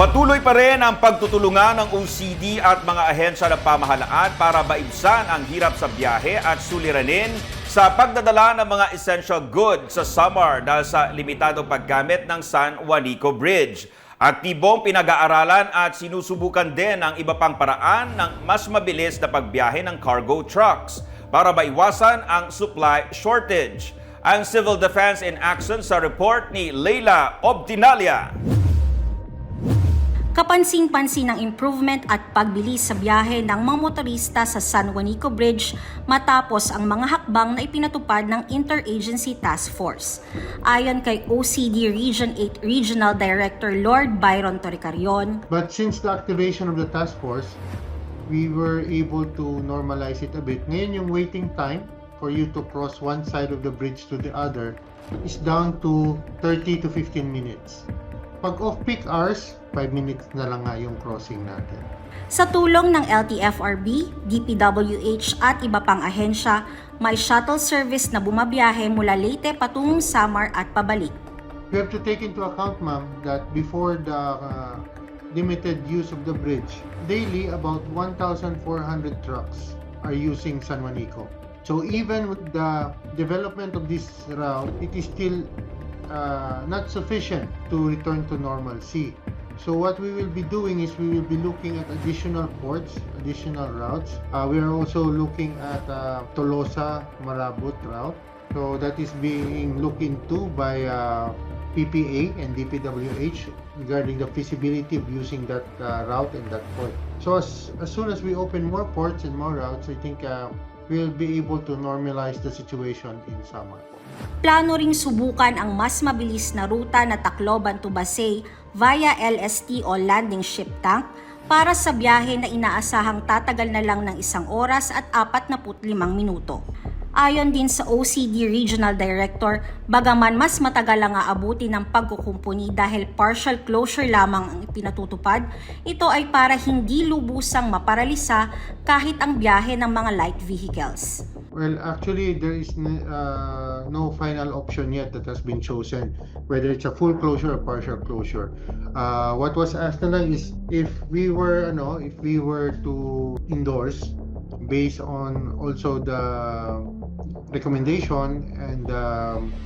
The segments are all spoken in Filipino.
Patuloy pa rin ang pagtutulungan ng OCD at mga ahensya ng pamahalaan para maibsan ang hirap sa biyahe at suliranin sa pagdadala ng mga essential goods sa Samar dahil sa limitadong paggamit ng San Juanico Bridge. Aktibong pinag-aaralan at sinusubukan din ang iba pang paraan ng mas mabilis na pagbiyahe ng cargo trucks para maiwasan ang supply shortage. Ang Civil Defense in Action sa report ni Leila Obtinalia. Kapansin-pansin ang improvement at pagbilis sa biyahe ng mga motorista sa San Juanico Bridge matapos ang mga hakbang na ipinatupad ng Interagency Task Force. Ayon kay OCD Region 8 Regional Director Lord Byron Toricarion. But since the activation of the task force, we were able to normalize it a bit. Ngayon yung waiting time for you to cross one side of the bridge to the other is down to 30 to 15 minutes. Pag off-peak hours, 5 minutes na lang nga yung crossing natin. Sa tulong ng LTFRB, DPWH at iba pang ahensya, may shuttle service na bumabiyahe mula Leyte patungong Samar at pabalik. You have to take into account, ma'am, that before the limited use of the bridge, daily about 1,400 trucks are using San Juanico. So even with the development of this route, it is still not sufficient to return to normalcy. So what we will be doing is we will be looking at additional ports, additional routes. We are also looking at Tolosa Marabut route. So that is being looked into by PPA and DPWH regarding the feasibility of using that route and that port. So as soon as we open more ports and more routes, I think we'll be able to normalize the situation in Samar. Plano ring subukan ang mas mabilis na ruta na Tacloban to Basay via LST o Landing Ship Tank para sa biyahe na inaasahang tatagal na lang ng 1 oras at 45 minuto. Ayon din sa OCD Regional Director, bagaman mas matagal ang aabuti ng pagkukumpuni dahil partial closure lamang ang ipinatutupad, ito ay para hindi lubusang maparalisa kahit ang biyahe ng mga light vehicles. Well, actually, there is no final option yet that has been chosen, whether it's a full closure or partial closure. What was asked na lang is if we were to endorse based on also the recommendation and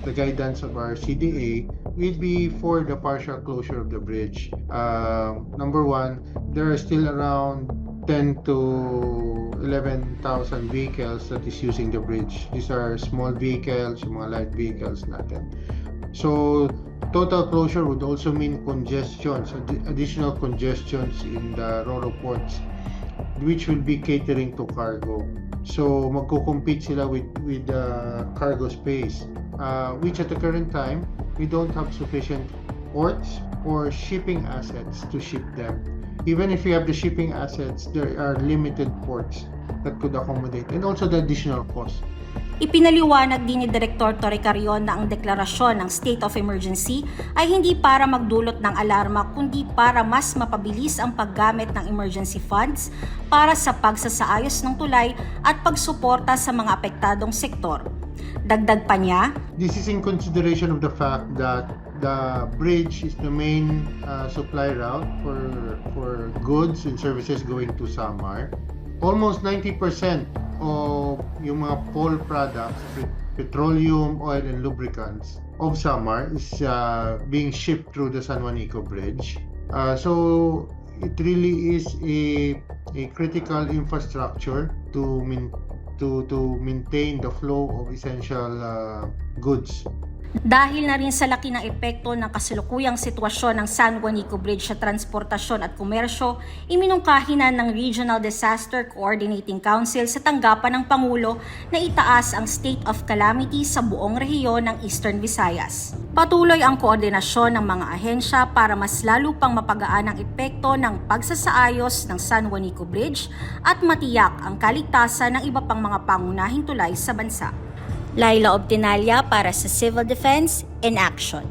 the guidance of our CDA, we'd be for the partial closure of the bridge. Number one, there are still around 10 to 11,000 vehicles that is using the bridge. These are small vehicles, yung mga light vehicles natin. So total closure would also mean congestions, additional congestions in the Roro ports, which will be catering to cargo. So magko-compete sila with cargo space, which at the current time we don't have sufficient ports or shipping assets to ship them. Even if we have the shipping assets, there are limited ports that could accommodate, and also the additional cost. Ipinaliwanag din ni Direktor Toricarion na ang deklarasyon ng state of emergency ay hindi para magdulot ng alarma kundi para mas mapabilis ang paggamit ng emergency funds para sa pagsasaayos ng tulay at pagsuporta sa mga apektadong sektor. Dagdag pa niya, this is in consideration of the fact that the bridge is the main supply route for goods and services going to Samar. Almost 90% of yung mga pole products, petroleum, oil, and lubricants of Samar is being shipped through the San Juanico Bridge. So it really is a critical infrastructure to maintain the flow of essential goods. Dahil na rin sa laki ng epekto ng kasalukuyang sitwasyon ng San Juanico Bridge sa transportasyon at komersyo, iminungkahi na ng Regional Disaster Coordinating Council sa tanggapan ng Pangulo na itaas ang state of calamity sa buong rehiyon ng Eastern Visayas. Patuloy ang koordinasyon ng mga ahensya para mas lalo pang mapagaan ang epekto ng pagsasaayos ng San Juanico Bridge at matiyak ang kaligtasan ng iba pang mga pangunahing tulay sa bansa. Leila Obtinalia para sa Civil Defense in Action.